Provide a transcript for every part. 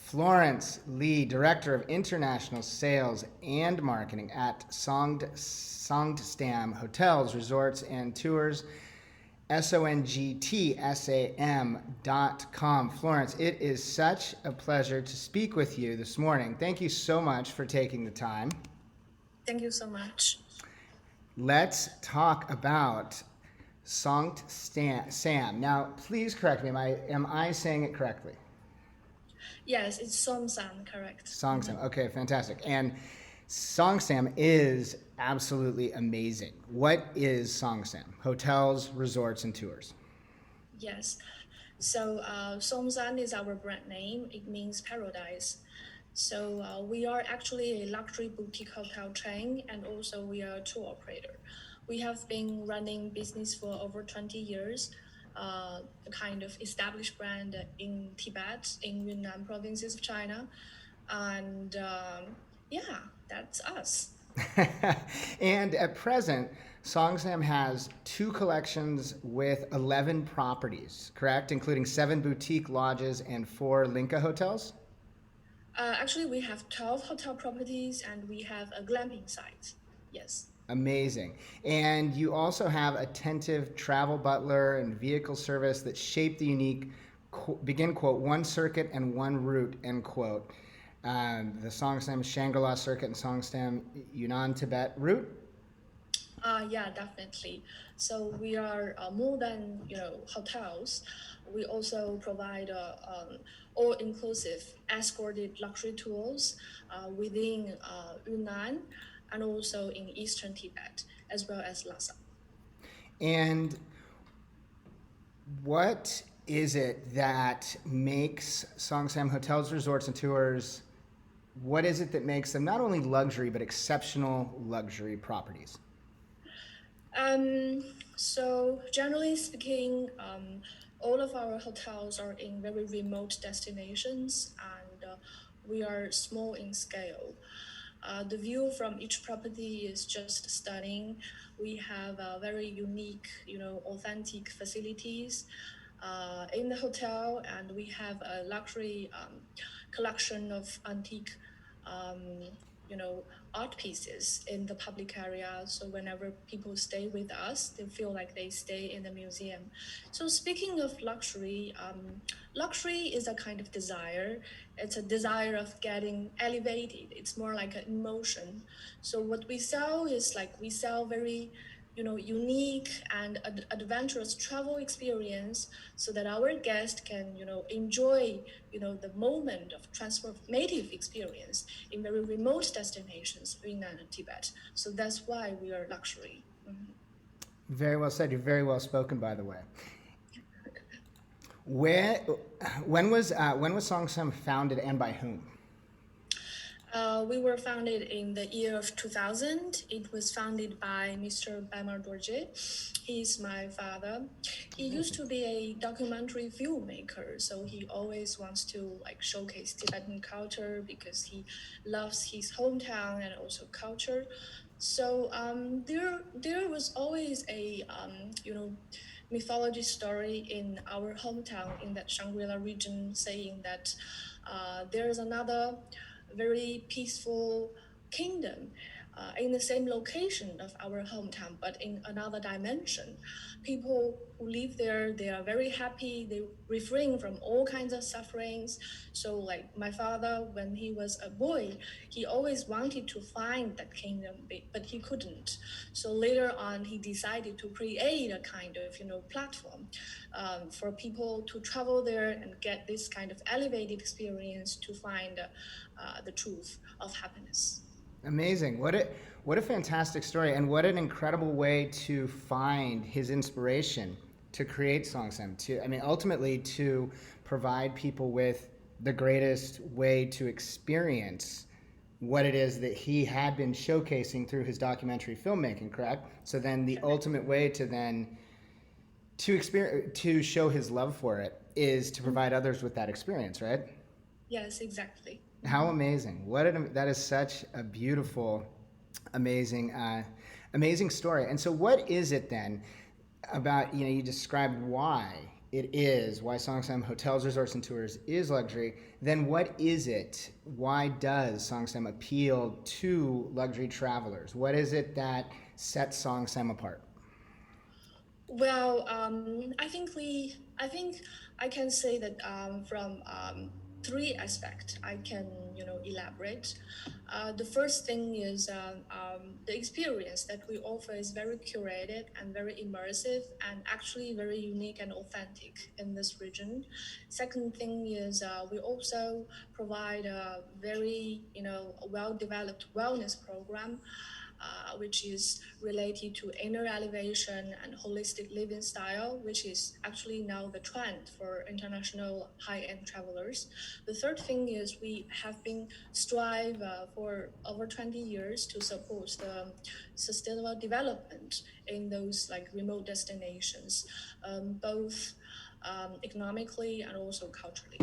Florence Lee, Director of International Sales and Marketing at Songstam Hotels, Resorts, and Tours, SONGTSAM.com. Florence, it is such a pleasure to speak with you this morning. Thank you so much for taking the time. Thank you so much. Let's talk about Songtsam. Now, please correct me. Am I saying it correctly? Yes, it's Songstam, correct. Songstam. Okay, fantastic. And Songstam is absolutely amazing. What is Songstam? Hotels, resorts, and tours. Yes. So Songstam is our brand name. It means paradise. So we are actually a luxury boutique hotel chain, and also we are a tour operator. We have been running business for over 20 years. A kind of established brand in Tibet, in Yunnan provinces of China. And yeah, that's us. And at present, Songstam has 2 collections with 11 properties, correct? Including 7 boutique lodges and 4 Linka hotels? Actually, we have 12 hotel properties and we have a glamping site. Yes. Amazing. And you also have attentive travel butler and vehicle service that shape the unique, begin quote, one circuit and one route, end quote. The Songstam Shangri-la circuit and Songstam Yunnan-Tibet route? Yeah, definitely. So we are more than hotels. We also provide all-inclusive escorted luxury tours within Yunnan and also in eastern Tibet, as well as Lhasa. And what is it that makes Songstam Hotels, Resorts, and Tours, what is it that makes them not only luxury, but exceptional luxury properties? So generally speaking, all of our hotels are in very remote destinations, and we are small in scale. The view from each property is just stunning. We have very unique, authentic facilities in the hotel, and we have a luxury collection of antique, art pieces in the public area. So whenever people stay with us, they feel like they stay in the museum. So speaking of luxury, luxury is a kind of desire. It's a desire of getting elevated. It's more like an emotion. So what we sell is we sell very unique and adventurous travel experience so that our guest can, enjoy, the moment of transformative experience in very remote destinations, Yunnan and Tibet. So that's why we are luxury. Mm-hmm. Very well said. You're very well spoken, by the way. When was Songstam founded and by whom? We were founded in the year of 2000. It was founded by Mr. Bamar Dorje. He's my father. He used to be a documentary filmmaker, so he always wants to showcase Tibetan culture because he loves his hometown and also culture. So there was always a mythology story in our hometown in that Shangri-la region saying that there's another very peaceful kingdom in the same location of our hometown, but in another dimension. People who live there, they are very happy. They refrain from all kinds of sufferings. So my father, when he was a boy, he always wanted to find that kingdom, but he couldn't. So later on, he decided to create a kind of, platform for people to travel there and get this kind of elevated experience to find the truth of happiness. Amazing. What a fantastic story, and what an incredible way to find his inspiration to create Songstam, ultimately to provide people with the greatest way to experience what it is that he had been showcasing through his documentary filmmaking, correct? So then the ultimate way to show his love for it is to provide others with that experience, right? Yes, exactly. How amazing. That is such a beautiful, amazing story. And so what is it then about, you described why it is, why Songstam Hotels, Resorts, and Tours is luxury, then what is it? Why does Songstam appeal to luxury travelers? What is it that sets Songstam apart? Well, I think I can say that from three aspects I can, elaborate. The first thing is the experience that we offer is very curated and very immersive and actually very unique and authentic in this region. Second thing is we also provide a very, well-developed wellness program which is related to inner elevation and holistic living style, which is actually now the trend for international high-end travelers. The third thing is we have been strive for over 20 years to support the sustainable development in those like remote destinations, both economically and also culturally.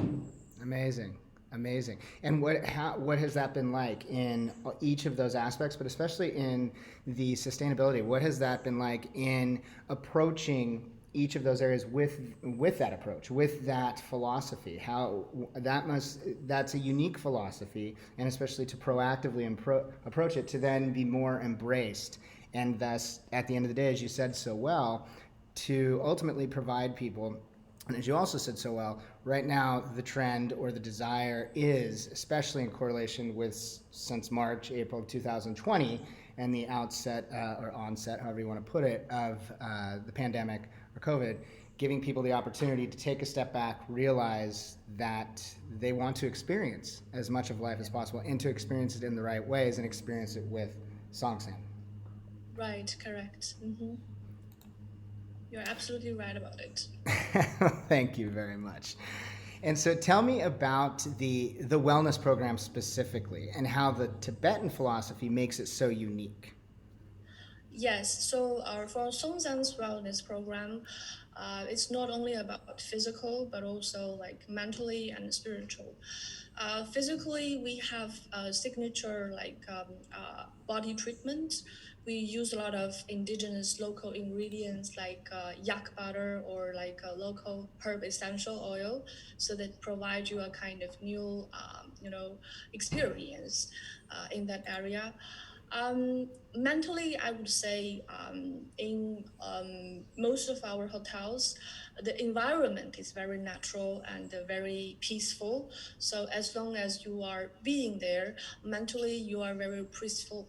Amazing, amazing. And what has that been like in each of those aspects, but especially in the sustainability? What has that been like in approaching each of those areas with that approach, with that philosophy? How that's a unique philosophy, and especially to proactively approach it, to then be more embraced, and thus at the end of the day, as you said so well, to ultimately provide people. And as you also said so well, right now the trend or the desire is, especially in correlation with since March, April of 2020, and the outset or onset, however you want to put it, of the pandemic or COVID, giving people the opportunity to take a step back, realize that they want to experience as much of life as possible, and to experience it in the right ways and experience it with Songsam. Right, correct. You're absolutely right about it. Thank you very much. And so tell me about the wellness program specifically and how the Tibetan philosophy makes it so unique. Yes, so for Songtsam's wellness program, it's not only about physical but also like mentally and spiritual. Physically, we have a signature like body treatment. We use a lot of indigenous local ingredients like yak butter or like a local herb essential oil, so that provide you a kind of new, experience in that area. Mentally, I would say in most of our hotels, the environment is very natural and very peaceful. So as long as you are being there, mentally you are very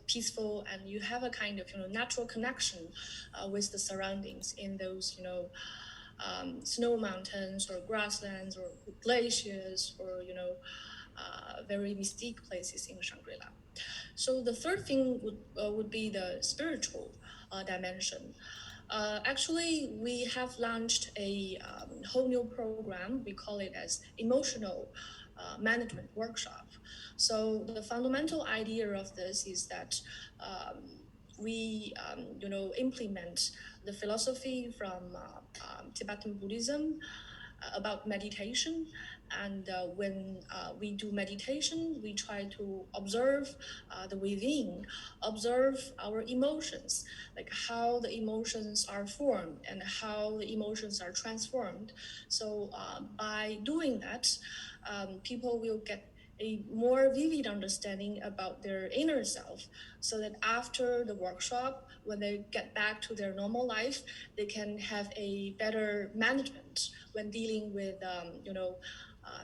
peaceful, and you have a kind of natural connection with the surroundings in those snow mountains or grasslands or glaciers or very mystique places in Shangri-La. So the third thing would be the spiritual dimension. Actually, we have launched a whole new program. We call it as emotional management workshop. So the fundamental idea of this is that we, implement the philosophy from Tibetan Buddhism about meditation. And when we do meditation, we try to observe the within, observe our emotions, like how the emotions are formed and how the emotions are transformed. So by doing that, people will get a more vivid understanding about their inner self, so that after the workshop, when they get back to their normal life, they can have a better management when dealing with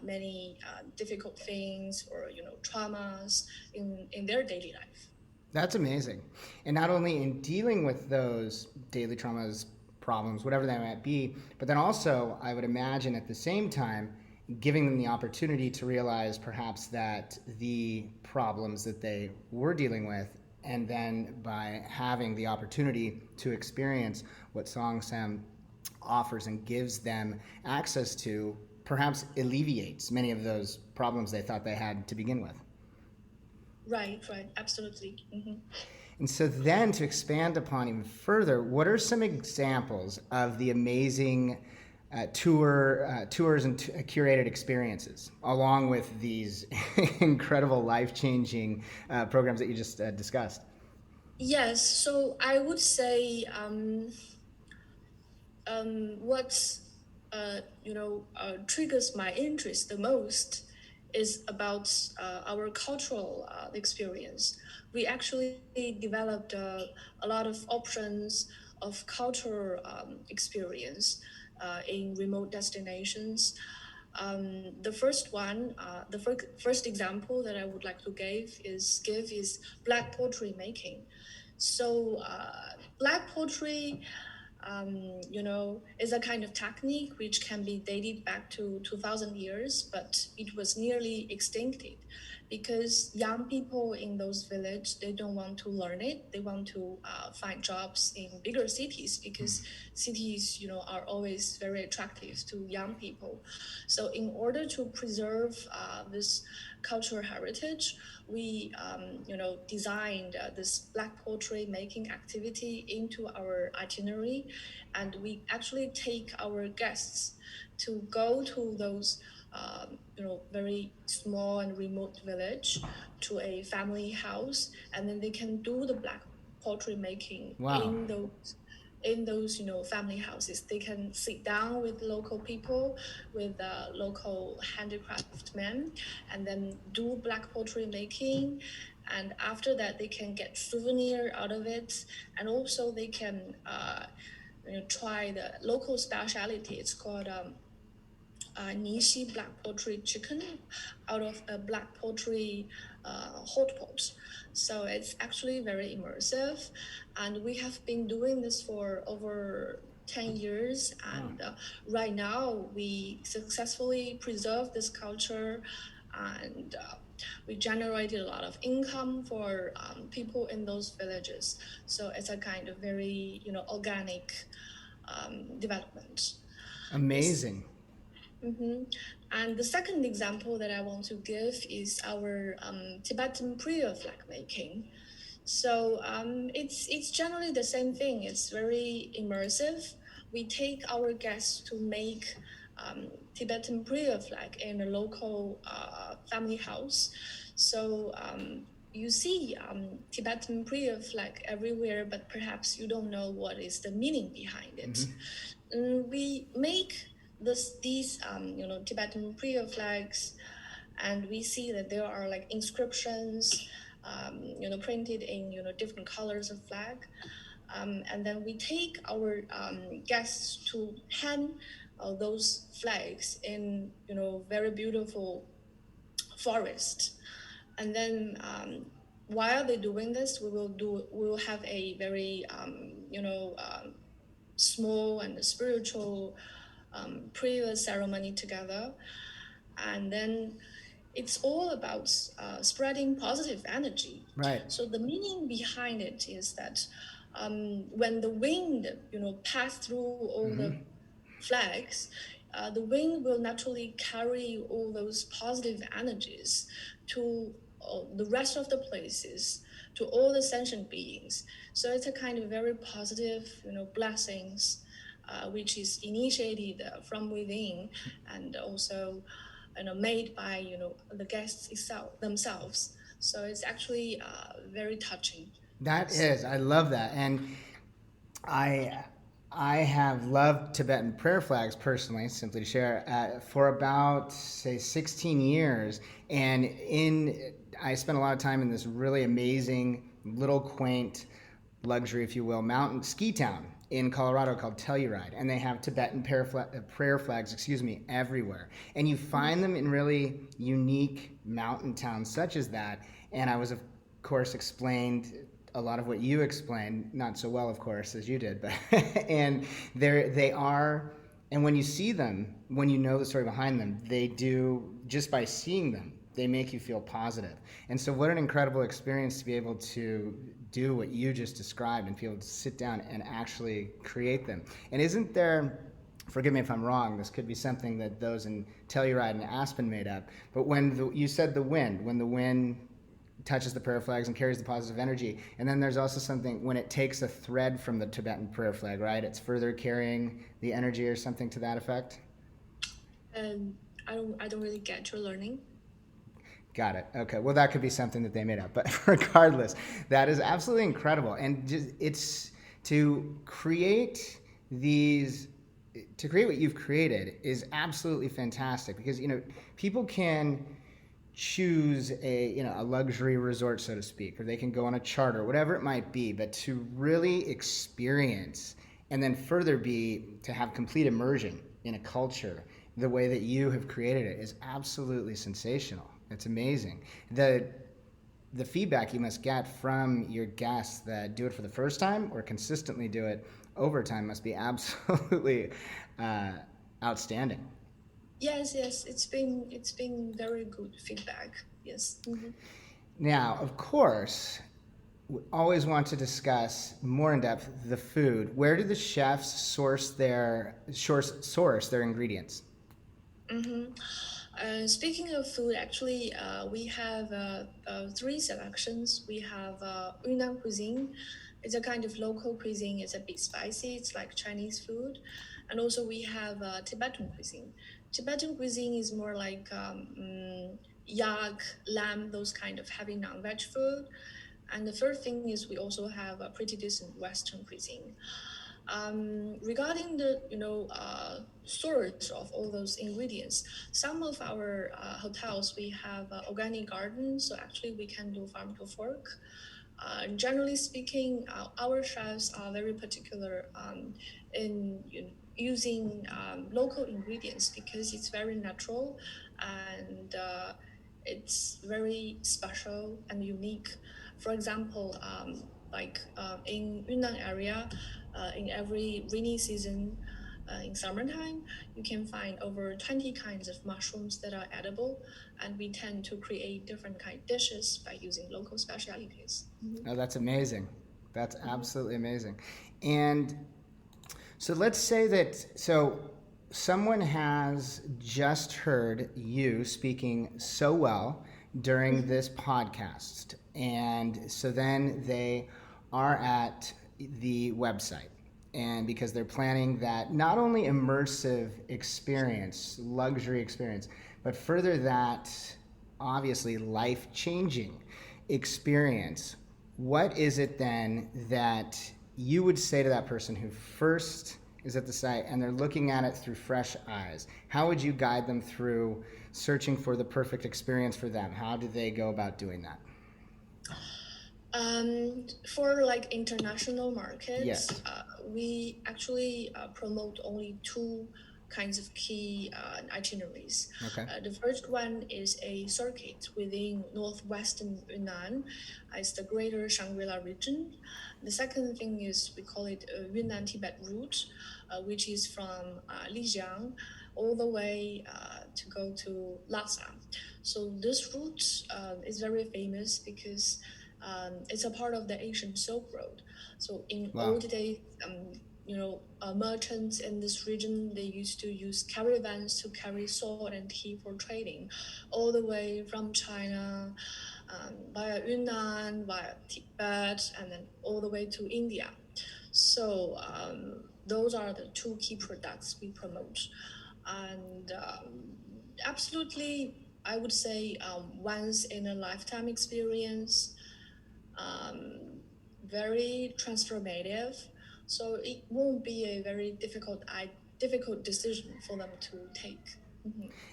many difficult things or traumas in their daily life. That's amazing. And not only in dealing with those daily traumas, problems, whatever they might be, but then also, I would imagine at the same time, giving them the opportunity to realize perhaps that the problems that they were dealing with, and then by having the opportunity to experience what Songstam offers and gives them access to, perhaps alleviates many of those problems they thought they had to begin with. Right, absolutely. And so then to expand upon even further, what are some examples of the amazing tours and curated experiences, along with these incredible life-changing programs that you just discussed? Yes, so I would say what triggers my interest the most is about our cultural experience. We actually developed a lot of options of cultural experience in remote destinations. The first one, the first example that I would like to give is black pottery making. So black pottery is a kind of technique which can be dated back to 2000 years, but it was nearly extincted because young people in those villages, they don't want to learn it. They want to find jobs in bigger cities because cities, are always very attractive to young people. So in order to preserve this cultural heritage, we designed this black pottery making activity into our itinerary, and we actually take our guests to go to those very small and remote village to a family house, and then they can do the black pottery making Wow. in those family houses. They can sit down with local people, with local handicraftsmen, and then do black pottery making. And after that, they can get souvenir out of it, and also they can try the local specialty. It's called Nishi black pottery chicken out of a black pottery hot pot. So it's actually very immersive. And we have been doing this for over 10 years. And right now, we successfully preserve this culture, and we generated a lot of income for people in those villages. So it's a kind of very, organic development. Amazing. And the second example that I want to give is our Tibetan prayer flag making. So it's generally the same thing. It's very immersive. We take our guests to make Tibetan prayer flag in a local family house. So you see Tibetan prayer flag everywhere, but perhaps you don't know what is the meaning behind it. We make these Tibetan prayer flags, and we see that there are like inscriptions printed in different colors of flag, and then we take our guests to hang those flags in very beautiful forest. And then while they're doing this, we will have a very small and spiritual prayer ceremony together. And then it's all about spreading positive energy. Right. So the meaning behind it is that when the wind pass through all the flags, the wind will naturally carry all those positive energies to the rest of the places, to all the sentient beings. So it's a kind of very positive blessings which is initiated from within, and also made by the guests themselves. So it's actually very touching. That is, I love that. And I I have loved Tibetan prayer flags personally, simply to share, for about say 16 years, and I spent a lot of time in this really amazing little quaint luxury, if you will, mountain ski town in Colorado called Telluride, and they have Tibetan prayer flags, everywhere. And you find them in really unique mountain towns such as that. And I was, of course, explained a lot of what you explained, not so well, of course, as you did, but and they are, and when you see them, when you know the story behind them, they do, just by seeing them, they make you feel positive. And so what an incredible experience to be able to do what you just described and be able to sit down and actually create them. And isn't there, forgive me if I'm wrong, this could be something that those in Telluride and Aspen made up, but you said when the wind touches the prayer flags and carries the positive energy, and then there's also something when it takes a thread from the Tibetan prayer flag, right? It's further carrying the energy or something to that effect? I don't really get your learning. Got it. Okay. Well, that could be something that they made up. But regardless, that is absolutely incredible. And it's to create these to create what you've created is absolutely fantastic because people can choose a luxury resort, so to speak, or they can go on a charter, whatever it might be, but to really experience and then further be to have complete immersion in a culture the way that you have created it is absolutely sensational. It's amazing. The feedback you must get from your guests that do it for the first time or consistently do it over time must be absolutely outstanding. Yes, yes, it's been very good feedback. Yes. Now, of course, we always want to discuss more in depth the food. Where do the chefs source their ingredients? Speaking of food, actually, we have three selections. We have Yunnan cuisine. It's a kind of local cuisine. It's a bit spicy. It's like Chinese food. And also we have Tibetan cuisine. Tibetan cuisine is more like yak, lamb, those kind of heavy non-veg food. And the third thing is we also have a pretty decent Western cuisine. Regarding the source of all those ingredients, some of our hotels we have organic gardens, so actually we can do farm to fork. Generally speaking, our chefs are very particular in using local ingredients because it's very natural and it's very special and unique. For example, in Yunnan area, in every rainy season, in summertime, you can find over 20 kinds of mushrooms that are edible, and we tend to create different kind of dishes by using local specialities. Oh, that's amazing. That's absolutely amazing. And so let's say someone has just heard you speaking so well during this podcast. And so then they are at the website. And because they're planning that not only immersive experience, luxury experience, but further that obviously life-changing experience, what is it then that you would say to that person who first is at the site and they're looking at it through fresh eyes? How would you guide them through searching for the perfect experience for them? How do they go about doing that? For like international markets, Yes. We actually promote only two kinds of key itineraries. Okay. The first one is a circuit within northwestern Yunnan. It's the greater Shangri-la region. The second thing is we call it a Yunnan-Tibet route, which is from Lijiang all the way to go to Lhasa. So this route is very famous because it's a part of the Asian Silk Road. So in old days, merchants in this region, they used to use caravans to carry salt and tea for trading, all the way from China, via Yunnan, via Tibet, and then all the way to India. So those are the two key products we promote. And absolutely, I would say once in a lifetime experience, very transformative. So it won't be a very difficult decision for them to take.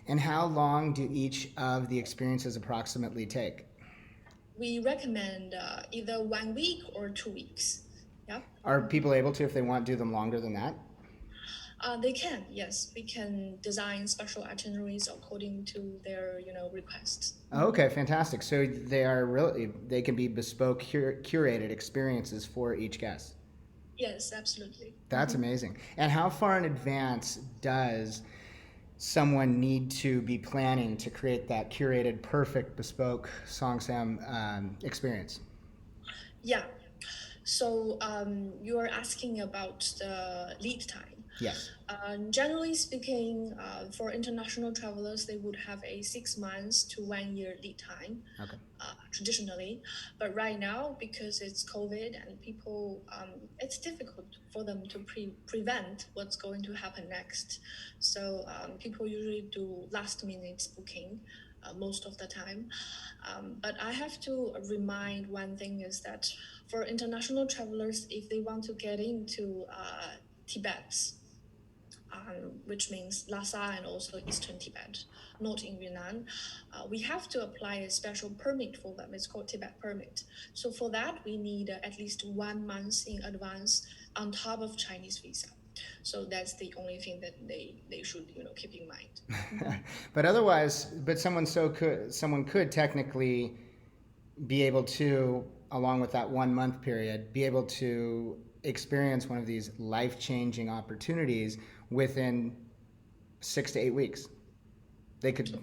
And how long do each of the experiences approximately take? We recommend either 1 week or 2 weeks. Yeah. Are people able to, if they want, do them longer than that? They can, yes. We can design special itineraries according to their, requests. Okay, fantastic. So they can be bespoke, curated experiences for each guest. Yes, absolutely. That's amazing. And how far in advance does someone need to be planning to create that curated, perfect, bespoke Songstam experience? Yeah. So you are asking about the lead time. Yes. Generally speaking, for international travelers, they would have a 6 months to 1 year lead time. Okay. Traditionally, but right now because it's COVID and people, it's difficult for them to prevent what's going to happen next. So people usually do last minute booking most of the time. But I have to remind one thing is that for international travelers, if they want to get into Tibet, which means Lhasa and also Eastern Tibet, not in Yunnan. We have to apply a special permit for them. It's called Tibet permit. So for that, we need at least 1 month in advance on top of Chinese visa. So that's the only thing that they should keep in mind. But otherwise, someone could technically be able to, along with that 1 month period, be able to experience one of these life-changing opportunities within 6 to 8 weeks. They could,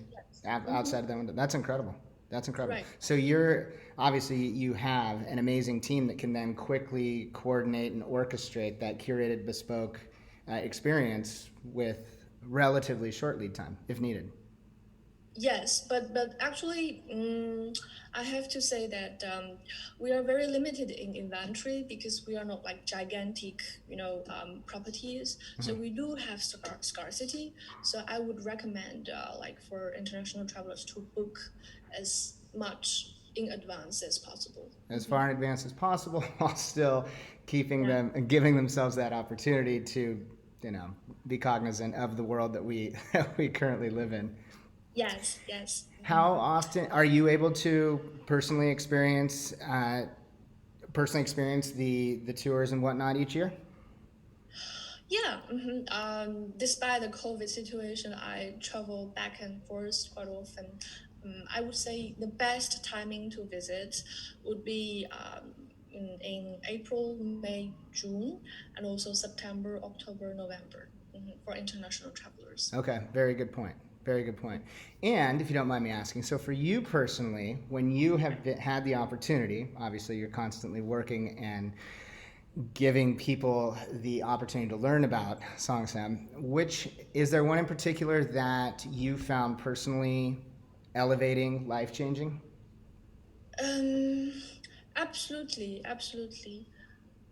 outside of that window. That's incredible. That's incredible. Right. So you have an amazing team that can then quickly coordinate and orchestrate that curated, bespoke experience with relatively short lead time, if needed. Yes, but actually, I have to say that we are very limited in inventory because we are not like gigantic, properties. So we do have scarcity. So I would recommend, like for international travelers, to book as much in advance as possible. As far in advance as possible, while still keeping them and giving themselves that opportunity to, be cognizant of the world that we currently live in. Yes. How often are you able to personally experience the tours and whatnot each year? Yeah. Despite the COVID situation, I travel back and forth quite often. I would say the best timing to visit would be in April, May, June, and also September, October, November for international travelers. Okay, very good point. Very good point. And if you don't mind me asking, so for you personally, when you have had the opportunity, obviously you're constantly working and giving people the opportunity to learn about Songstam, is there one in particular that you found personally elevating, life-changing? Absolutely.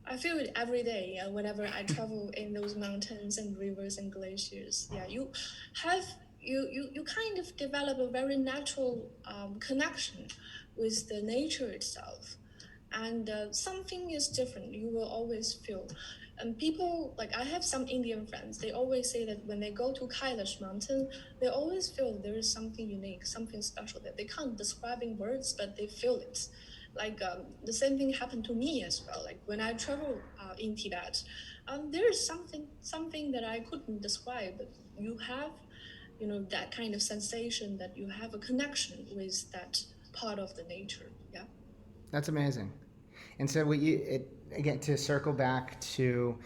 I feel it every day whenever I travel in those mountains and rivers and glaciers. Yeah, you kind of develop a very natural connection with the nature itself, and something is different. You will always feel. And people, like I have some Indian friends, they always say that when they go to Kailash mountain, they always feel there is something unique, something special that they can't describe in words, but they feel it. Like the same thing happened to me as well. Like when I travel in Tibet, there is something that I couldn't describe, but you have that kind of sensation that you have a connection with that part of the nature. Yeah, that's amazing. And so again, to circle back to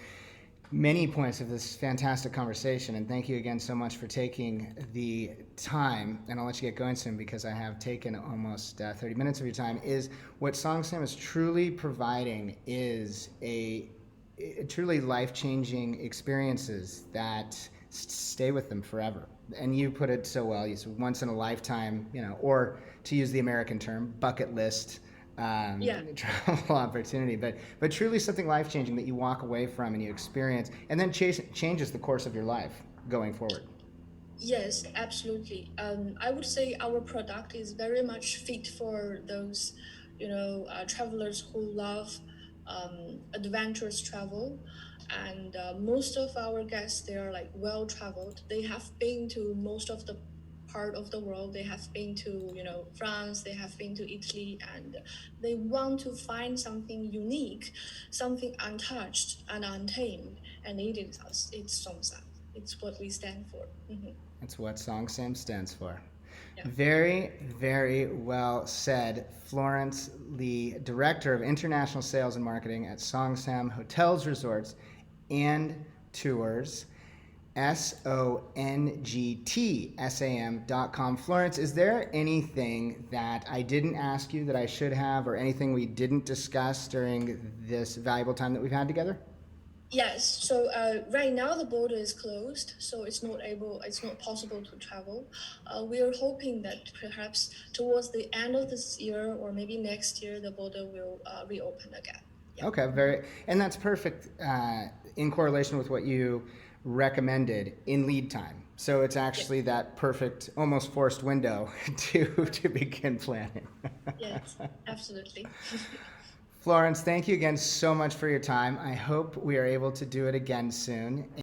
many points of this fantastic conversation, and thank you again so much for taking the time, and I'll let you get going soon because I have taken almost 30 minutes of your time, is what Songstam is truly providing is a truly life-changing experiences that stay with them forever. And you put it so well, you said once in a lifetime, or to use the American term, bucket list travel opportunity, but truly something life-changing that you walk away from and you experience, and then changes the course of your life going forward. Yes, absolutely. I would say our product is very much fit for those, travelers who love adventurous travel. And most of our guests, they are like well-traveled. They have been to most of the part of the world. They have been to, France, they have been to Italy, and they want to find something unique, something untouched and untamed. And it is us. It's Songstam. It's what we stand for. That's what Songstam stands for. Yeah. Very, very well said. Florence, the Director of International Sales and Marketing at Songstam Hotels, Resorts, and Tours, SONGTSAM.com. Florence, is there anything that I didn't ask you that I should have, or anything we didn't discuss during this valuable time that we've had together? Yes. So right now the border is closed, so it's not possible to travel. We are hoping that perhaps towards the end of this year or maybe next year, the border will reopen again. Yeah. Okay, and that's perfect in correlation with what you recommended in lead time. So it's actually that perfect, almost forced window to begin planning. Yes, absolutely. Florence, thank you again so much for your time. I hope we are able to do it again soon.